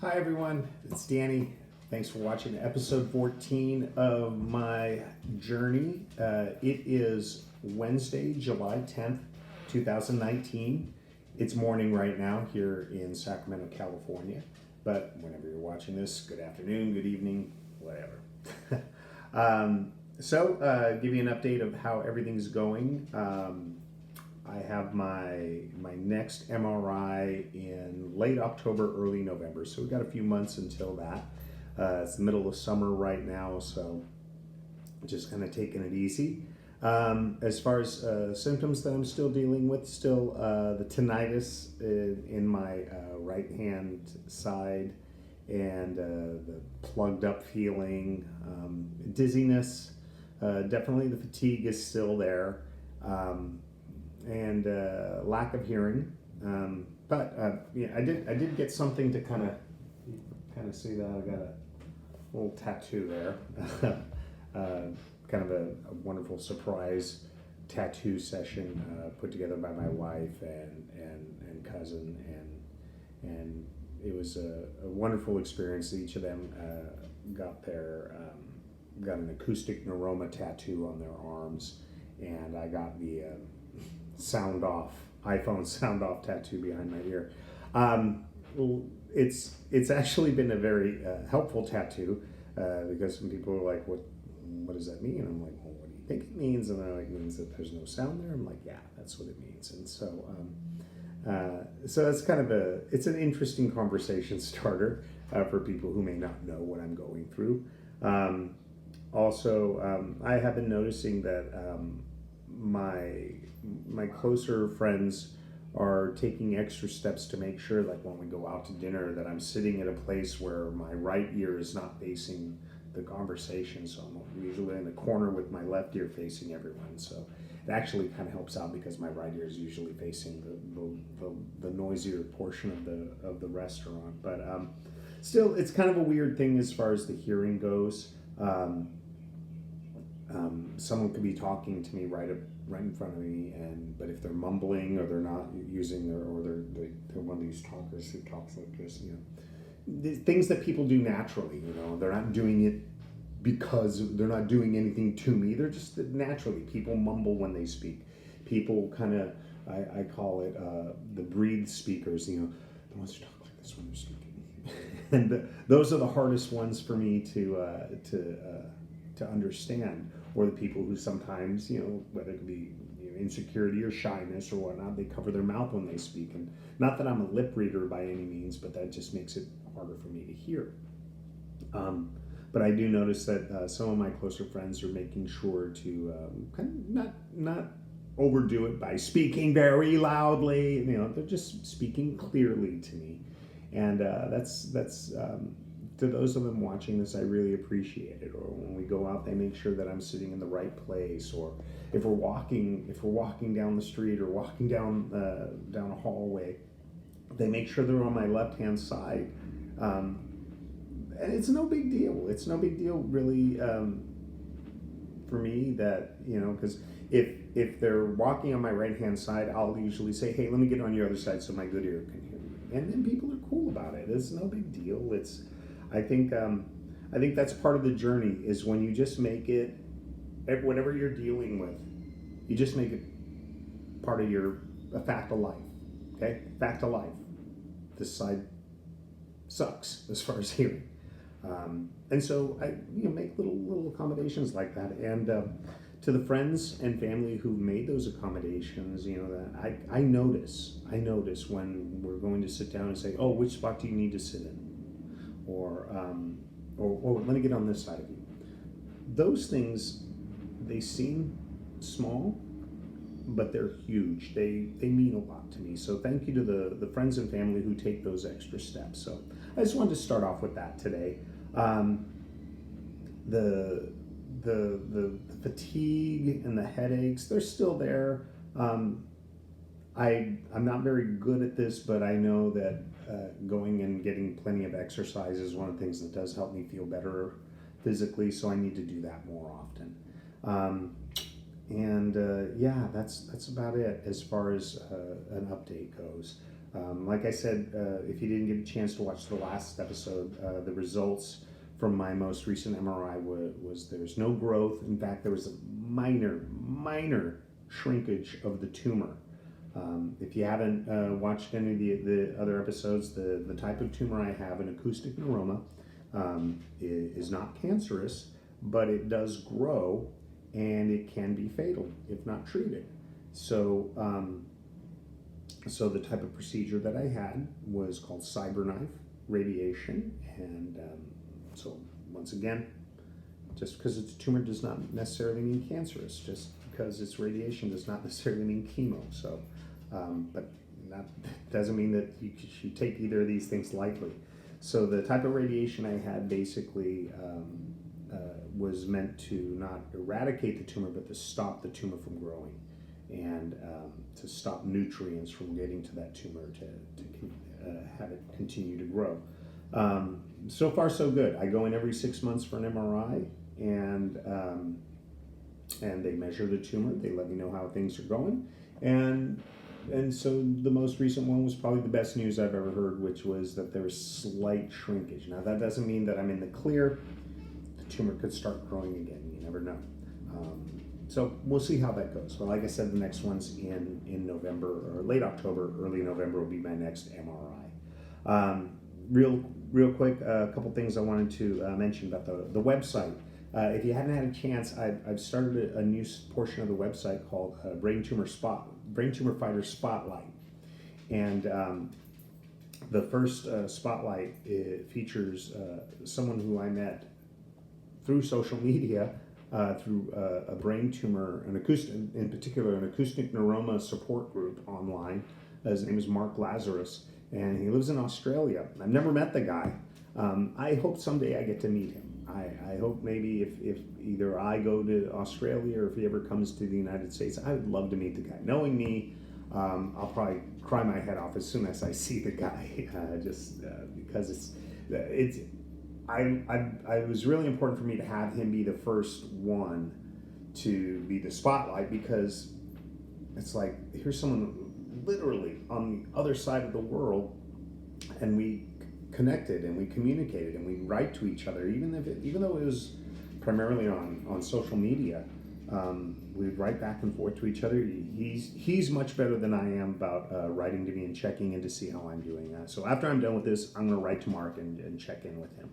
Hi everyone, it's Danny. Thanks for watching episode 14 of my journey. It is Wednesday, July 10th, 2019. It's morning right now here in Sacramento, California. But whenever you're watching this, good afternoon, good evening, whatever. Give you an update of how everything's going. I have my next MRI in late October, early November. So we've got a few months until that. It's the middle of summer right now, so just kind of taking it easy. As far as symptoms that I'm still dealing with, still the tinnitus in my right hand side, and the plugged up feeling, dizziness, definitely the fatigue is still there. And lack of hearing, but I did get something to kind of see that. I got a little tattoo there, kind of a wonderful surprise tattoo session put together by my wife and cousin, and it was a wonderful experience. Each of them got an acoustic Neuroma tattoo on their arms, and I got the iPhone sound off tattoo behind my ear. It's actually been a very helpful tattoo because some people are like, what does that mean? And I'm like, well, what do you think it means? And they're like, it means that there's no sound there. I'm like, yeah, that's what it means. And so it's kind of it's an interesting conversation starter for people who may not know what I'm going through. I have been noticing that my closer friends are taking extra steps to make sure, like when we go out to dinner, that I'm sitting at a place where my right ear is not facing the conversation. So I'm usually in the corner with my left ear facing everyone. So it actually kind of helps out because my right ear is usually facing the noisier portion of the restaurant. But still, it's kind of a weird thing as far as the hearing goes. Someone could be talking to me right in front of me, but if they're mumbling or they're not using they're one of these talkers who talks like this, the things that people do naturally, they're not doing it because they're not doing anything to me. They're just naturally, people mumble when they speak. People kind of, I call it the breathe speakers, the ones who talk like this when they're speaking. And those are the hardest ones for me to understand. Or the people who sometimes, whether it be insecurity or shyness or whatnot, they cover their mouth when they speak. And not that I'm a lip reader by any means, but that just makes it harder for me to hear. But I do notice that some of my closer friends are making sure to kind of not overdo it by speaking very loudly. They're just speaking clearly to me, and that's to those of them watching this, I really appreciate it. Or when we go out, they make sure that I'm sitting in the right place. Or if we're walking down the street or walking down a hallway, they make sure they're on my left-hand side. And it's no big deal. It's no big deal, really, for me that, because if they're walking on my right-hand side, I'll usually say, hey, let me get on your other side so my good ear can hear me. And then people are cool about it. It's no big deal. I think that's part of the journey, is when you just make it, whatever you're dealing with, you just make it part of a fact of life. Okay? Fact of life. This side sucks as far as hearing. And so I make little accommodations like that. And to the friends and family who've made those accommodations, that I notice when we're going to sit down and say, oh, which spot do you need to sit in? Or let me get on this side of you. Those things, they seem small, but they're huge. They mean a lot to me. So thank you to the friends and family who take those extra steps. So I just wanted to start off with that today. The fatigue and the headaches, they're still there. I'm not very good at this, but I know that going and getting plenty of exercise is one of the things that does help me feel better physically, so I need to do that more often. That's about it as far as an update goes. Like I said, if you didn't get a chance to watch the last episode, the results from my most recent MRI was there's no growth. In fact, there was a minor shrinkage of the tumor. If you haven't watched any of the other episodes, the type of tumor I have, an acoustic neuroma, is not cancerous, but it does grow and it can be fatal if not treated. So, so the type of procedure that I had was called cyberknife radiation, and so once again, just because it's a tumor does not necessarily mean cancerous. Just because it's radiation does not necessarily mean chemo. So, but that doesn't mean that you should take either of these things lightly. So the type of radiation I had basically was meant to not eradicate the tumor, but to stop the tumor from growing, and to stop nutrients from getting to that tumor to have it continue to grow. So far, so good. I go in every 6 months for an MRI, and they measure the tumor. They let me know how things are going, and so the most recent one was probably the best news I've ever heard, which was that there was slight shrinkage. Now that doesn't mean that I'm in the clear. The tumor could start growing again. You never know. So we'll see how that goes. But like I said, the next one's in November or late October, early November will be my next MRI. Real quick, a couple things I wanted to mention about the website. If you hadn't had a chance, I've started a new portion of the website called Brain Tumor Fighter Spotlight, and the first spotlight features someone who I met through social media, through a brain tumor, in particular an acoustic neuroma support group online. His name is Mark Lazarus, and he lives in Australia. I've never met the guy. I hope someday I get to meet him. I hope maybe if either I go to Australia or if he ever comes to the United States, I would love to meet the guy. Knowing me, I'll probably cry my head off as soon as I see the guy, just because it was really important for me to have him be the first one to be the spotlight, because it's like, here's someone literally on the other side of the world, and we connected and we communicated and we write to each other, even though it was primarily on social media. We'd write back and forth to each other. He's much better than I am about writing to me and checking in to see how I'm doing. So after I'm done with this, I'm going to write to Mark and check in with him.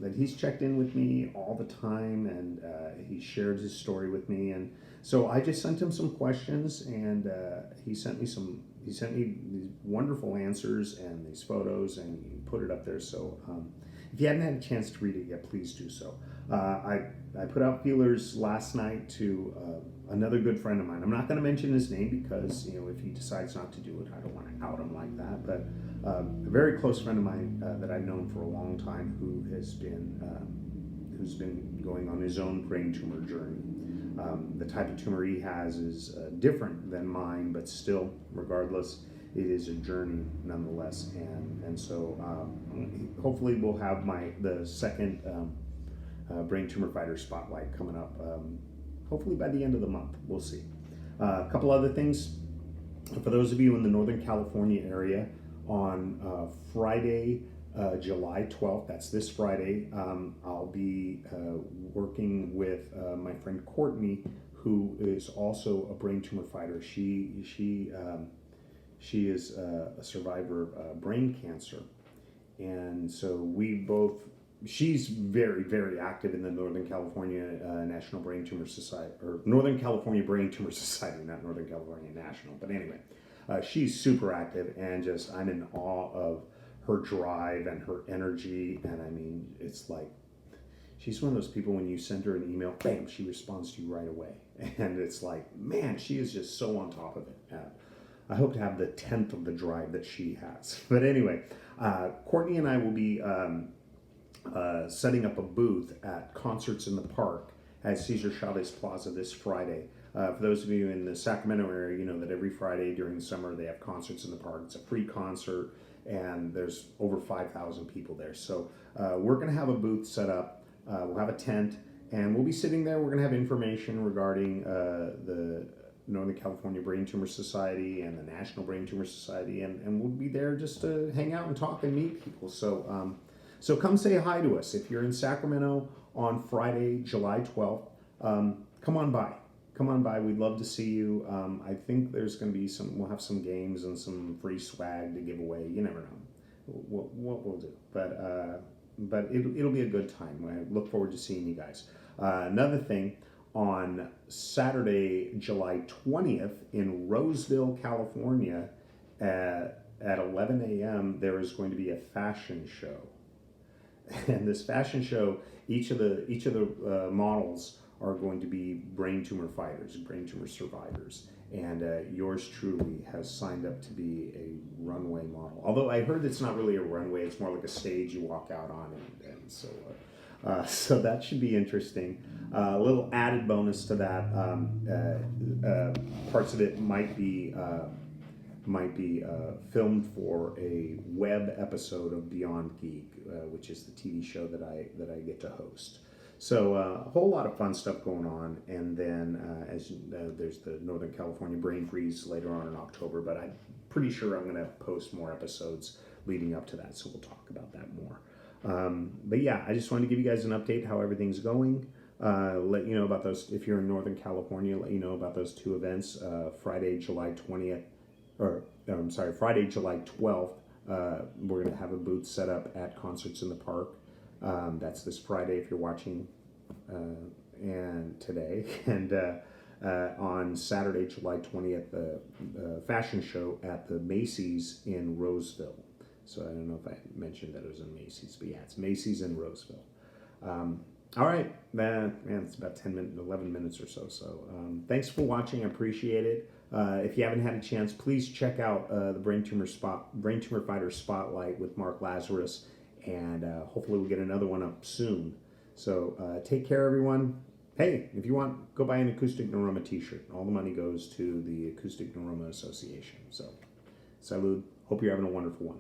That he's checked in with me all the time, and he shared his story with me, and so I just sent him some questions, and he sent me these wonderful answers and these photos, and he put it up there. So if you haven't had a chance to read it yet, please do so. I put out feelers last night to another good friend of mine. I'm not going to mention his name because, if he decides not to do it, I don't want to out him like that. But a very close friend of mine that I've known for a long time, who's been going on his own brain tumor journey. The type of tumor he has is different than mine, but still, regardless, it is a journey nonetheless. And so hopefully we'll have the second Brain Tumor Fighter Spotlight coming up, hopefully by the end of the month. We'll see. A couple other things. For those of you in the Northern California area, on Friday, July 12th, that's this Friday, I'll be working with my friend Courtney, who is also a brain tumor fighter. She is a survivor of brain cancer, and so she's very, very active in the Northern California National Brain Tumor Society, or Northern California Brain Tumor Society, not Northern California National, but anyway, she's super active, and I'm in awe of her drive and her energy. And I mean, it's like, she's one of those people, when you send her an email, bam, she responds to you right away. And it's like, man, she is just so on top of it. I hope to have the 10th of the drive that she has. But anyway, Courtney and I will be setting up a booth at Concerts in the Park at Cesar Chavez Plaza this Friday. For those of you in the Sacramento area, you know that every Friday during the summer they have Concerts in the Park. It's a free concert, and there's over 5,000 people there. So we're going to have a booth set up. We'll have a tent, and we'll be sitting there. We're going to have information regarding Northern California Brain Tumor Society and the National Brain Tumor Society, and we'll be there just to hang out and talk and meet people. So come say hi to us. If you're in Sacramento on Friday, July 12th, come on by. Come on by. We'd love to see you. I think there's going to be we'll have some games and some free swag to give away. You never know what we'll do. But it'll be a good time. I look forward to seeing you guys. Another thing, on Saturday, July 20th in Roseville, California at 11 a.m., there is going to be a fashion show. And this fashion show, each of the models are going to be brain tumor fighters, brain tumor survivors. And yours truly has signed up to be a runway model. Although I heard it's not really a runway, it's more like a stage you walk out on. And so that should be interesting. A little added bonus to that, parts of it might be filmed for a web episode of Beyond Geek, which is the TV show that I get to host. So a whole lot of fun stuff going on, and then there's the Northern California Brain Freeze later on in October, but I'm pretty sure I'm going to post more episodes leading up to that, so we'll talk about that more. But yeah, I just wanted to give you guys an update how everything's going. Let you know about those, if you're in Northern California, let you know about those two events, Friday, July 12th. We're going to have a booth set up at Concerts in the Park. That's this Friday if you're watching and today. And on Saturday, July 20th, the fashion show at the Macy's in Roseville. So I don't know if I mentioned that it was in Macy's, but yeah, it's Macy's in Roseville. All right, man, it's about 11 minutes or so. So thanks for watching. I appreciate it. If you haven't had a chance, please check out the Brain Tumor Fighter Spotlight with Mark Lazarus, and hopefully we'll get another one up soon. So take care, everyone. Hey, if you want, go buy an Acoustic Neuroma t-shirt. All the money goes to the Acoustic Neuroma Association. So, salud. Hope you're having a wonderful one.